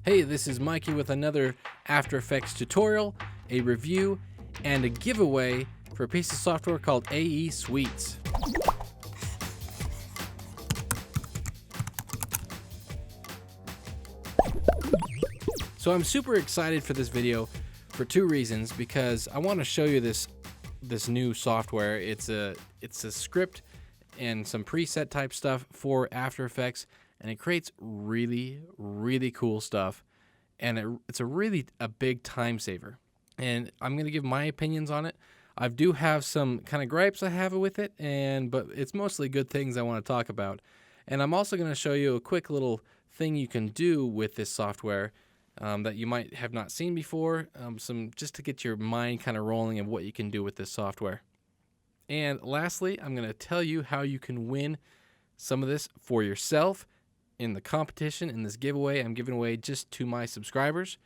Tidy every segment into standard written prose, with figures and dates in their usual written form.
Hey, this is Mikey with another After Effects tutorial, a review, and a giveaway for a piece of software called AE Suites. So I'm super excited for this video for two reasons, because I want to show you this new software. It's a script and some preset type stuff for After Effects, and it creates really cool stuff, and it's a big time saver. And I'm going to give my opinions on it. I do have some kind of gripes I have with it, but it's mostly good things I want to talk about. And I'm also going to show you a quick little thing you can do with this software that you might have not seen before, just to get your mind kind of rolling of what you can do with this software. And lastly, I'm going to tell you how you can win some of this for yourself in the competition. In this giveaway, I'm giving away just to my subscribers.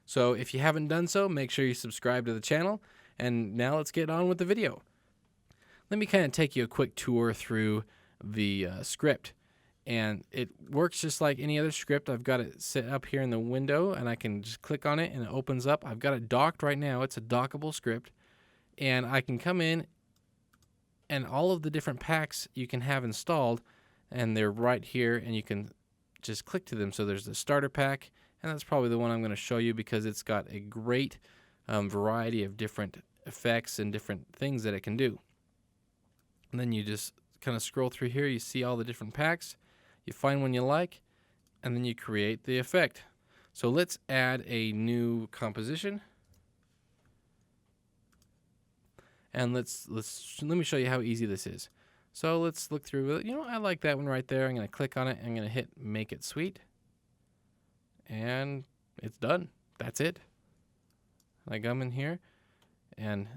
So if you haven't done so, make sure you subscribe to the channel. And now let's get on with the video. Let me kind of take you a quick tour through the script. And it works just like any other script. I've got it set up here in the window, and I can just click on it and it opens up. I've got it docked right now. It's a dockable script. And I can come in, and all of the different packs you can have installed, and they're right here, and you can just click to them. So there's the starter pack, and that's probably the one I'm going to show you because it's got a great variety of different effects and different things that it can do. And then you just kind of scroll through here, you see all the different packs, you find one you like, and then you create the effect. So let's add a new composition. And let me show you how easy this is. So let's look through it. You know, I like that one right there. I'm going to click on it. I'm going to hit Make It Sweet. And it's done. That's it. I come in here, and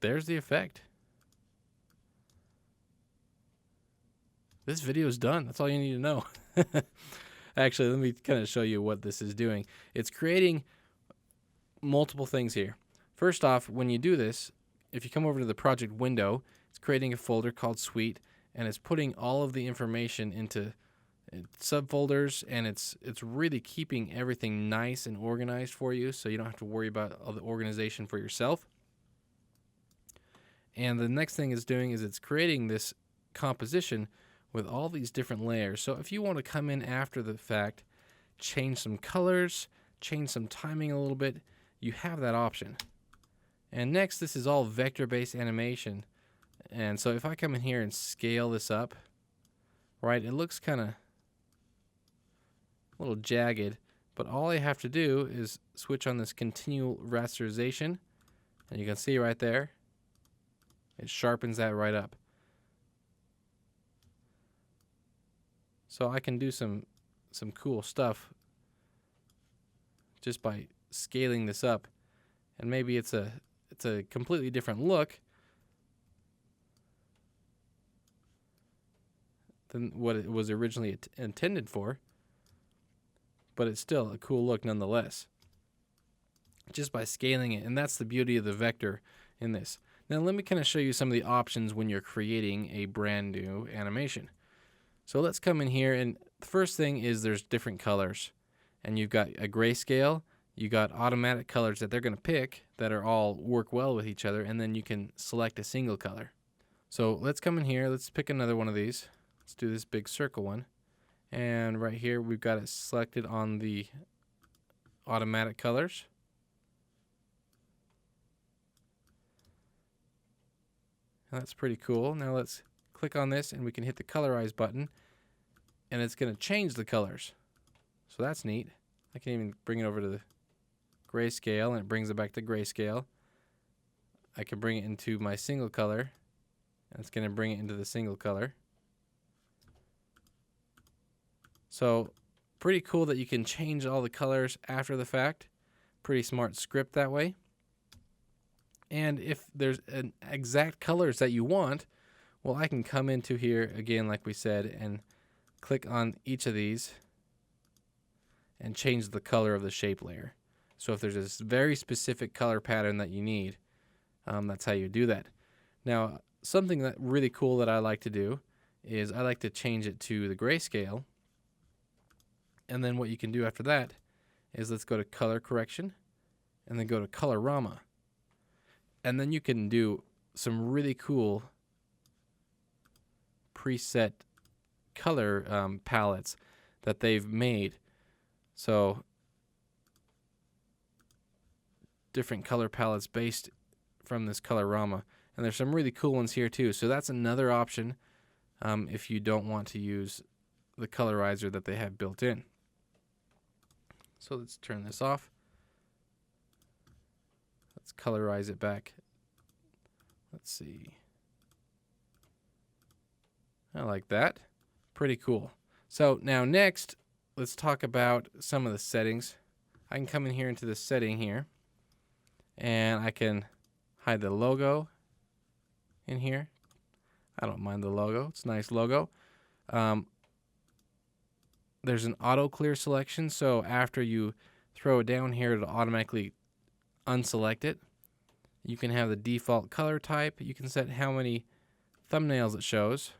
there's the effect. This video is done. That's all you need to know. Actually, let me kind of show you what this is doing. It's creating multiple things here. First off, when you do this, if you come over to the project window, it's creating a folder called Suite, and it's putting all of the information into subfolders, and it's really keeping everything nice and organized for you, so you don't have to worry about all the organization for yourself. And the next thing it's doing is it's creating this composition with all these different layers. So if you want to come in after the fact, change some colors, change some timing a little bit, you have that option. And next, this is all vector-based animation. And so if I come in here and scale this up, right, it looks kind of a little jagged, but all I have to do is switch on this continual rasterization, and you can see right there, it sharpens that right up. So I can do some cool stuff just by scaling this up, and maybe it's a completely different look than what it was originally intended for, but it's still a cool look nonetheless, just by scaling it. And that's the beauty of the vector in this. Now let me kind of show you some of the options when you're creating a brand new animation. So let's come in here, and the first thing is there's different colors, and you've got a grayscale. You got automatic colors that they're going to pick that are all work well with each other, and then you can select a single color. So let's come in here, let's pick another one of these. Let's do this big circle one. And right here we've got it selected on the automatic colors. And that's pretty cool. Now let's click on this, and we can hit the colorize button, and it's going to change the colors. So that's neat. I can even bring it over to the grayscale, and it brings it back to grayscale. I can bring it into my single color, and it's going to bring it into the single color. So pretty cool that you can change all the colors after the fact. Pretty smart script that way. And if there's an exact colors that you want, well, I can come into here again, like we said, and click on each of these and change the color of the shape layer. So if there's a very specific color pattern that you need, that's how you do that. Now, something that really cool that I like to do is I like to change it to the grayscale. And then what you can do after that is let's go to color correction and then go to colorama. And then you can do some really cool preset color palettes that they've made. So different color palettes based from this colorama. And there's some really cool ones here too. So that's another option if you don't want to use the colorizer that they have built in. So let's turn this off. Let's colorize it back. Let's see. I like that. Pretty cool. So now next, let's talk about some of the settings. I can come in here into the setting here, and I can hide the logo in here. I don't mind the logo. It's a nice logo. There's an auto clear selection, so after you throw it down here, it'll automatically unselect it. You can have the default color type. You can set how many thumbnails it shows.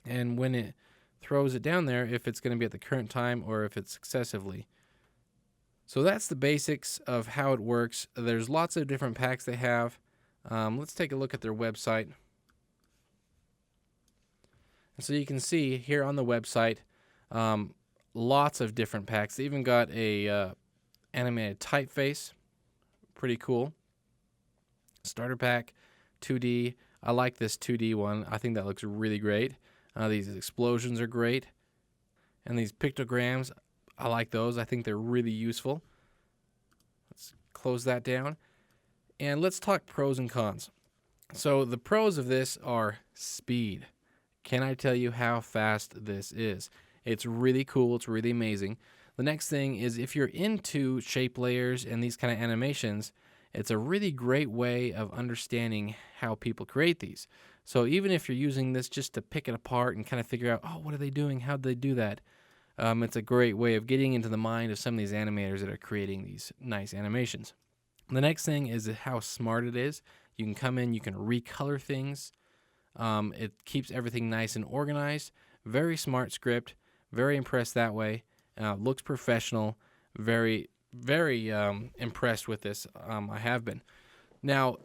And when it throws it down there, if it's going to be at the current time or if it's successively. So that's the basics of how it works. There's lots of different packs they have. Let's take a look at their website. And so you can see here on the website, lots of different packs. They even got a animated typeface. Pretty cool. Starter pack, 2D. I like this 2D one. I think that looks really great. These explosions are great. And these pictograms, I like those. I think they're really useful. Let's close that down. And let's talk pros and cons. So the pros of this are speed. Can I tell you how fast this is? It's really cool. It's really amazing. The next thing is if you're into shape layers and these kind of animations, it's a really great way of understanding how people create these. So even if you're using this just to pick it apart and kind of figure out, oh, what are they doing? How did they do that? It's a great way of getting into the mind of some of these animators that are creating these nice animations. The next thing is how smart it is. You can come in, you can recolor things. It keeps everything nice and organized. Very smart script. Very impressed that way. Looks professional. Very impressed with this. I have been. Now,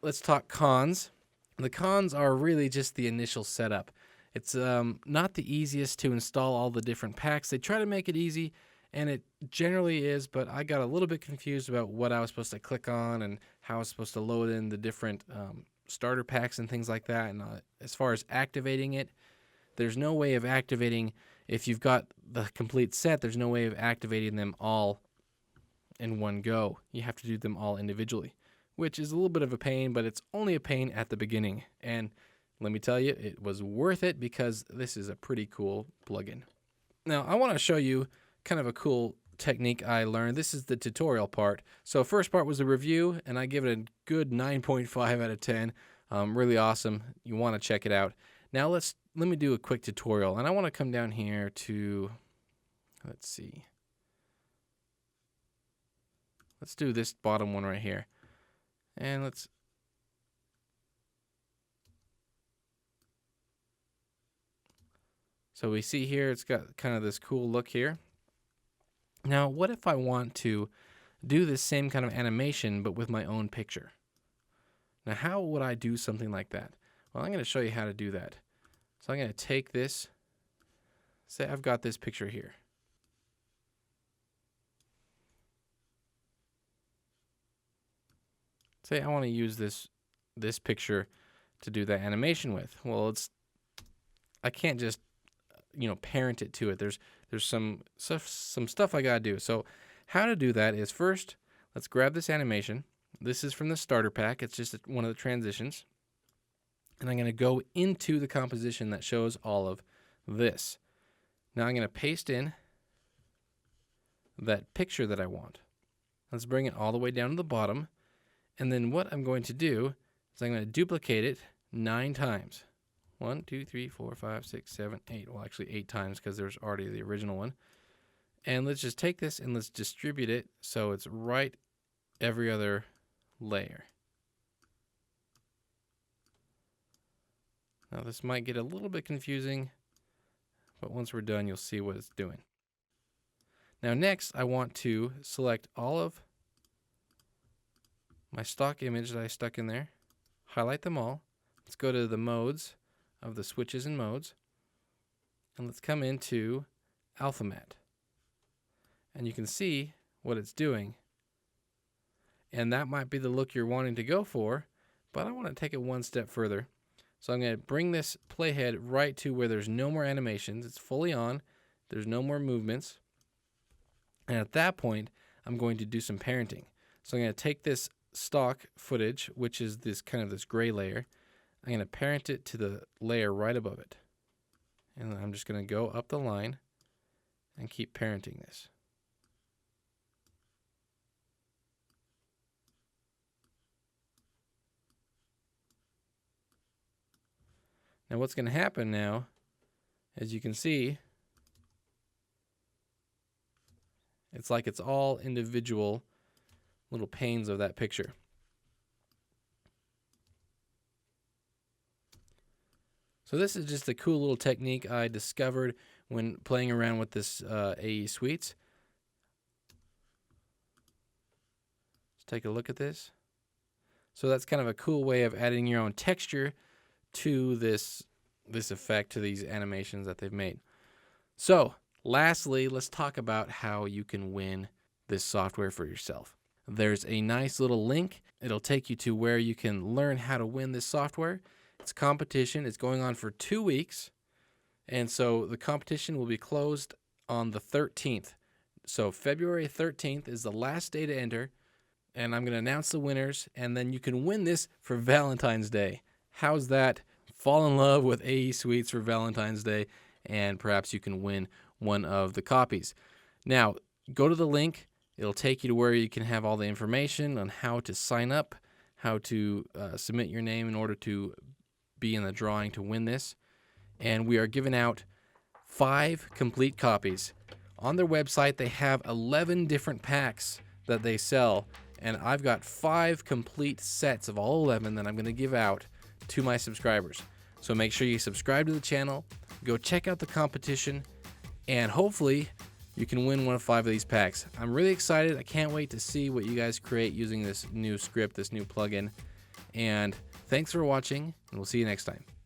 let's talk cons. The cons are really just the initial setup. It's not the easiest to install all the different packs. They try to make it easy, and it generally is, but I got a little bit confused about what I was supposed to click on and how I was supposed to load in the different starter packs and things like that. And as far as activating it, there's no way of activating, if you've got the complete set, there's no way of activating them all in one go. You have to do them all individually, which is a little bit of a pain, but it's only a pain at the beginning. And let me tell you, it was worth it because this is a pretty cool plugin. Now, I want to show you kind of a cool technique I learned. This is the tutorial part. So first part was a review, and I give it a good 9.5 out of 10. Really awesome. You want to check it out. Now let me do a quick tutorial, and I want to come down here to, let's see. Let's do this bottom one right here. And let's so we see here it's got kind of this cool look here. Now, what if I want to do this same kind of animation but with my own picture? Now, how would I do something like that? Well, I'm going to show you how to do that. So I'm going to take this, say I've got this picture here. Say I want to use this picture to do that animation with. Well, I can't just parent it to it. There's some stuff I gotta do. So how to do that is first, let's grab this animation. This is from the starter pack. It's just one of the transitions. And I'm going to go into the composition that shows all of this. Now I'm going to paste in that picture that I want. Let's bring it all the way down to the bottom. And then what I'm going to do is I'm going to duplicate it 9 times. 1, 2, 3, 4, 5, 6, 7, 8. Well, actually 8 times because there's already the original one. And let's just take this and let's distribute it so it's right every other layer. Now this might get a little bit confusing, but once we're done, you'll see what it's doing. Now next, I want to select all of my stock image that I stuck in there, highlight them all. Let's go to the modes of the switches and modes, and let's come into Alpha Matte. And you can see what it's doing. And that might be the look you're wanting to go for, but I want to take it one step further. So I'm going to bring this playhead right to where there's no more animations. It's fully on. There's no more movements. And at that point, I'm going to do some parenting. So I'm going to take this stock footage, which is this kind of this gray layer. I'm going to parent it to the layer right above it. And I'm just going to go up the line and keep parenting this. Now what's going to happen now, as you can see, it's like it's all individual little panes of that picture. So this is just a cool little technique I discovered when playing around with this AE Suites. Let's take a look at this. So that's kind of a cool way of adding your own texture to this effect, to these animations that they've made. So lastly, let's talk about how you can win this software for yourself. There's a nice little link. It'll take you to where you can learn how to win this software. It's competition. It's going on for 2 weeks. And so the competition will be closed on the 13th. So February 13th is the last day to enter. And I'm going to announce the winners. And then you can win this for Valentine's Day. How's that? Fall in love with AE Suites for Valentine's Day, and perhaps you can win one of the copies. Now, go to the link. It'll take you to where you can have all the information on how to sign up, how to submit your name in order to be in the drawing to win this. And we are giving out 5 complete copies. On their website, they have 11 different packs that they sell, and I've got 5 complete sets of all 11 that I'm going to give out to my subscribers. So make sure you subscribe to the channel, go check out the competition, and hopefully you can win one of 5 of these packs. I'm really excited. I can't wait to see what you guys create using this new script, this new plugin. And thanks for watching, and we'll see you next time.